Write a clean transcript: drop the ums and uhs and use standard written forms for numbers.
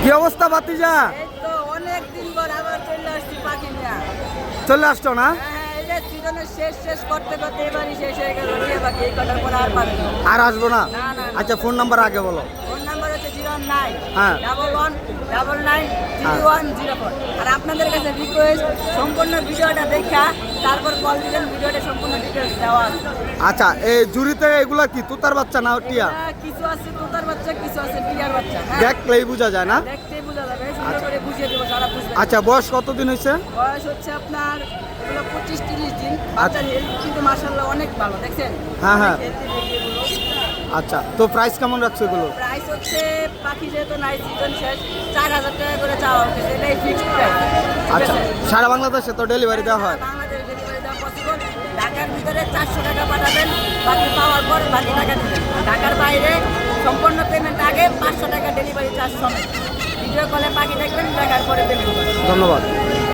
কি অবস্থা ভাতিজা? এই তো অনেক দিন পর আবার চলে আসছি পাখি নিয়ে। চলে আসছো না? হ্যাঁ, এই যে সিজনের শেষ করতে করতে এবারই শেষ হয়ে গেল টিয়া পাখি। এই কটার পর আর পাবে না। আর আসবো না? না, না। আচ্ছা, ফোন নাম্বার আগে বলো। ফোন নাম্বার হচ্ছে 09 হ্যাঁ। 1199 3104। আর আপনাদের কাছে রিকোয়েস্ট, সম্পূর্ণ ভিডিওটা দেখা তারপর কল দিবেন, ভিডিওটা সম্পূর্ণ ডিটেলস দেওয়া আছে। আচ্ছা, এই জুড়িতে এগুলা কি তুতার বাচ্চা না টিয়া? কিছু আছে তোতার বাচ্চা, কিছু আছে টিয়ার বাচ্চা। হ্যাঁ, দেখলেই বোঝা যায় না? দেখতেই বোঝা যাবে, সুন্দর করে বুঝিয়ে দেবো, সারা বুঝবে। আচ্ছা, বয়স কতদিন হয়েছে? বয়স হচ্ছে আপনার এগুলো 25-30 দিন। বাচ্চার হেলথ কিন্তু মাশাআল্লাহ অনেক ভালো, দেখছেন? হ্যাঁ, হ্যাঁ। অনেক healthy baby এগুলো। আচ্ছা, তো প্রাইস কেমন রাখছো এগুলো? প্রাইস হচ্ছে পাখি যেহেতু নাই, সিজন শেষ, 4000 টাকা করে চাওয়া হচ্ছে, এটাই ফিক্সড প্রাইস। আচ্ছা, সারা বাংলাদেশে তো ডেলিভারি দেওয়া হয়? বাংলাদেশ ডেলিভারি দেওয়া পসিবল। ঢাকার ভিতরে 400 টাকা পাঠাবেন, বাকি পাওয়ার পর বাকি টাকা দিবেন। ঢাকার বাইরে সম্পূর্ণ পেমেন্ট আগে, 500 টাকা ডেলিভারি চার্জ সমেত। ভিডিও কলে পাখি দেখবেন, দেখার পরে পেমেন্ট করবেন। ধন্যবাদ।